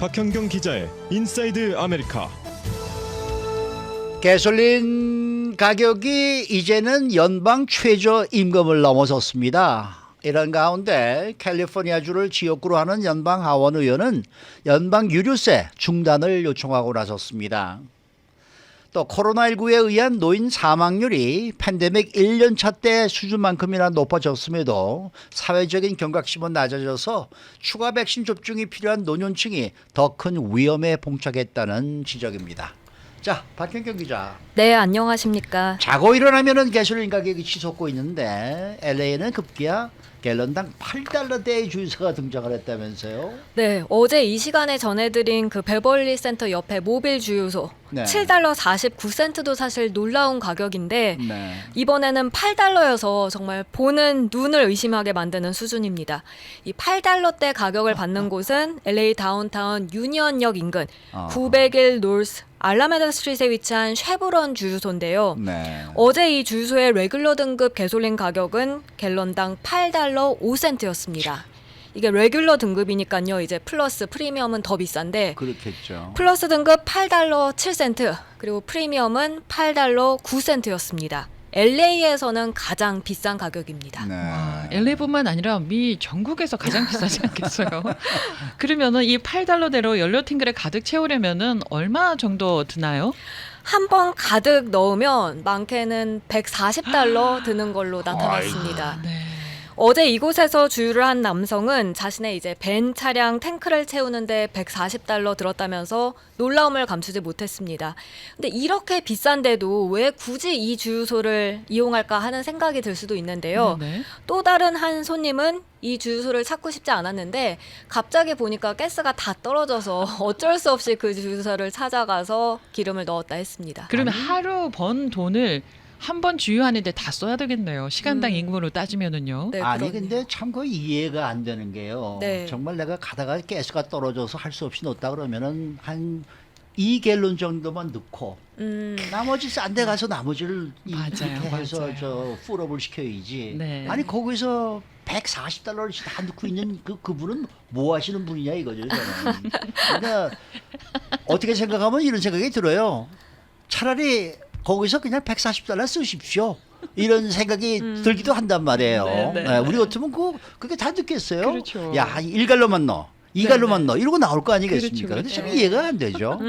박현경 기자의 인사이드 아메리카. 가솔린 가격이 이제는 연방 최저 임금을 넘어섰습니다. 이런 가운데 캘리포니아주를 지역구로 하는 연방 하원 의원은 연방 유류세 중단을 요청하고 나섰습니다. 또 코로나19에 의한 노인 사망률이 팬데믹 1년차 때 수준만큼이나 높아졌음에도 사회적인 경각심은 낮아져서 추가 백신 접종이 필요한 노년층이 더 큰 위험에 봉착했다는 지적입니다. 자, 박현경 기자. 네, 안녕하십니까. 자고 일어나면은 가솔린 가격이 치솟고 있는데 LA는 급기야 갤런당 8달러대의 주유소가 등장을 했다면서요? 네, 어제 이 시간에 전해드린 그 베벌리 센터 옆에 모빌 주유소 네. 7달러 49센트도 사실 놀라운 가격인데 네. 이번에는 8달러여서 정말 보는 눈을 의심하게 만드는 수준입니다. 이 8달러대 가격을 받는 곳은 LA 다운타운 유니언역 인근 901 노스 알라메다 스트리트에 위치한 쉐브론 주유소인데요. 네. 어제 이 주유소의 레귤러 등급 가솔린 가격은 갤런당 8달러 5센트였습니다. 이게 레귤러 등급이니까요. 이제 플러스 프리미엄은 더 비싼데 그렇겠죠. 플러스 등급 8달러 7센트 그리고 프리미엄은 8달러 9센트였습니다. LA에서는 가장 비싼 가격입니다. 네. LA뿐만 아니라 미 전국에서 가장 비싸지 않겠어요? 그러면은 이 8달러대로 연료 탱크를 가득 채우려면은 얼마 정도 드나요? 한 번 가득 넣으면 많게는 140달러 드는 걸로 나타났습니다. 네. 어제 이곳에서 주유를 한 남성은 자신의 이제 벤 차량 탱크를 채우는데 140달러 들었다면서 놀라움을 감추지 못했습니다. 근데 이렇게 비싼데도 왜 굳이 이 주유소를 이용할까 하는 생각이 들 수도 있는데요. 네. 또 다른 한 손님은 이 주유소를 찾고 싶지 않았는데 갑자기 보니까 가스가 다 떨어져서 어쩔 수 없이 그 주유소를 찾아가서 기름을 넣었다 했습니다. 그러면 하루 번 돈을 한 번 주유하는데 다 써야 되겠네요. 시간당 임금으로 따지면은요. 네, 아니 그러네요. 근데 참 그 이해가 안 되는 게요. 네. 정말 내가 가다가 가스가 떨어져서 할 수 없이 넣었다 그러면은 한 2갤런 정도만 넣고 나머지 싼 데 가서 나머지를 맞아요, 이렇게 해서 맞아요. 저 풀업을 시켜야지. 네. 아니 거기서 140달러를 다 넣고 있는 그분은 뭐 하시는 분이냐 이거죠. 저는. 그러니까 어떻게 생각하면 이런 생각이 들어요. 차라리 거기서 그냥 140달러 쓰십시오. 이런 생각이 들기도 한단 말이에요. 네, 네. 네, 우리 같으면 그게 다 듣겠어요. 그렇죠. 야, 1갈로만 넣어. 2갈로만 네. 넣어. 이러고 나올 거 아니겠습니까? 그렇죠, 근데 참 그렇죠. 이해가 안 되죠.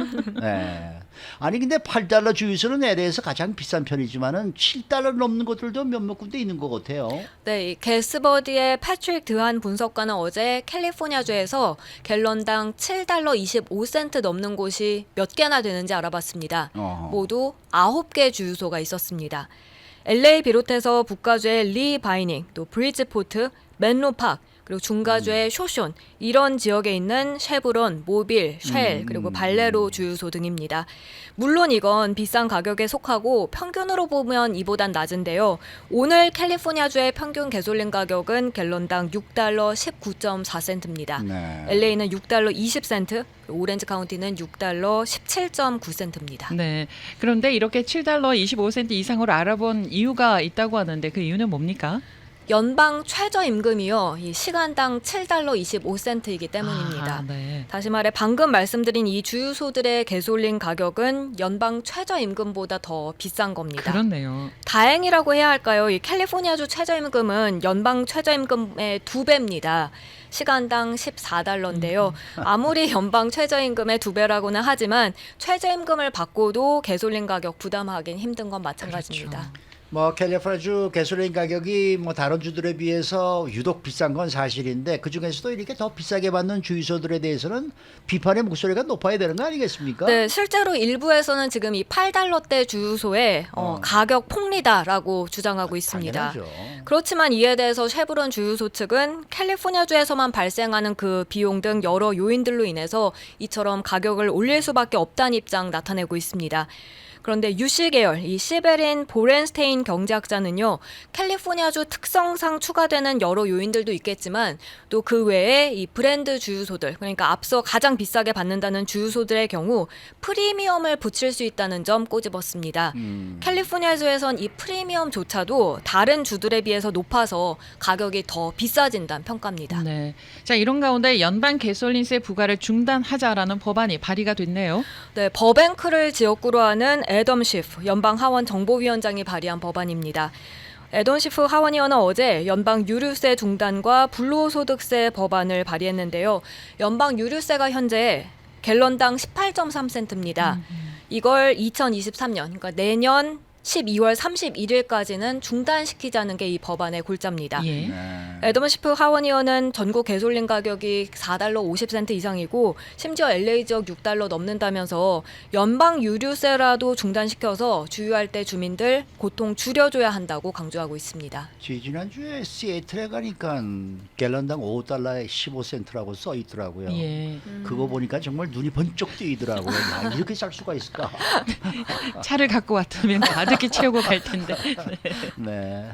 네. 아니 근데 8달러 주유소는 LA에서 가장 비싼 편이지만은 7달러 넘는 곳들도 몇몇 군데 있는 것 같아요. 네, 이 게스버디의 패트릭 드한 분석가는 어제 캘리포니아주에서 갤런당 7달러 25센트 넘는 곳이 몇 개나 되는지 알아봤습니다. 모두 9개 주유소가 있었습니다. LA 비롯해서 북가주의 리 바이닝, 또 브리즈포트, 맨로팍, 그리고 중가주의 쇼숀 이런 지역에 있는 쉐브론, 모빌, 쉘 그리고 발레로 주유소 등입니다. 물론 이건 비싼 가격에 속하고 평균으로 보면 이보단 낮은데요. 오늘 캘리포니아주의 평균 가솔린 가격은 갤런당 6달러 19.4센트입니다. 네. LA는 6달러 20센트, 오렌지 카운티는 6달러 17.9센트입니다. 네. 그런데 이렇게 7달러 25센트 이상으로 알아본 이유가 있다고 하는데 그 이유는 뭡니까? 연방 최저임금이요. 이 시간당 7달러 25센트이기 때문입니다. 아, 네. 다시 말해 방금 말씀드린 이 주유소들의 가솔린 가격은 연방 최저임금보다 더 비싼 겁니다. 그렇네요. 다행이라고 해야 할까요? 이 캘리포니아주 최저임금은 연방 최저임금의 2배입니다. 시간당 14달러인데요. 아무리 연방 최저임금의 2배라고는 하지만 최저임금을 받고도 가솔린 가격 부담하기는 힘든 건 마찬가지입니다. 그렇죠. 뭐 캘리포니아주 가솔린 가격이 뭐 다른 주들에 비해서 유독 비싼 건 사실인데 그 중에서도 이렇게 더 비싸게 받는 주유소들에 대해서는 비판의 목소리가 높아야 되는 거 아니겠습니까? 네, 실제로 일부에서는 지금 이 8달러대 주유소에 가격 폭리다라고 주장하고 있습니다. 당연하죠. 그렇지만 이에 대해서 쉐브론 주유소 측은 캘리포니아주에서만 발생하는 그 비용 등 여러 요인들로 인해서 이처럼 가격을 올릴 수밖에 없다는 입장 나타내고 있습니다. 그런데 유씨 계열 이 시베린 보렌스테인 경제학자는요, 캘리포니아주 특성상 추가되는 여러 요인들도 있겠지만 또 그 외에 이 브랜드 주유소들, 그러니까 앞서 가장 비싸게 받는다는 주유소들의 경우 프리미엄을 붙일 수 있다는 점 꼬집었습니다. 캘리포니아주에선 이 프리미엄조차도 다른 주들에 비해서 높아서 가격이 더 비싸진다는 평가입니다. 네. 자, 이런 가운데 연방 개솔린세 부과를 중단하자라는 법안이 발의가 됐네요. 네, 버뱅크를 지역구로 하는 애덤 시프 연방 하원 정보위원장이 발의한 법안입니다. 애덤 시프 하원의원은 어제 연방 유류세 중단과 불로소득세 법안을 발의했는데요. 연방 유류세가 현재 갤런당 18.3센트입니다. 이걸 2023년, 그러니까 내년 12월 31일까지는 중단시키자는 게 이 법안의 골자입니다. 예. 애덤 시프 하원의원은 전국 개솔린 가격이 4달러 50센트 이상이고 심지어 LA 지역 6달러 넘는다면서 연방 유류세라도 중단시켜서 주유할 때 주민들 고통 줄여줘야 한다고 강조하고 있습니다. 지난주에 시애틀에 가니까 갤런당 5달러에 15센트라고 써 있더라고요. 예. 그거 보니까 정말 눈이 번쩍 뜨이더라고요. 야, 이렇게 쌀 수가 있을까? 차를 갖고 왔다면 가득히 채우고 갈 텐데. 네.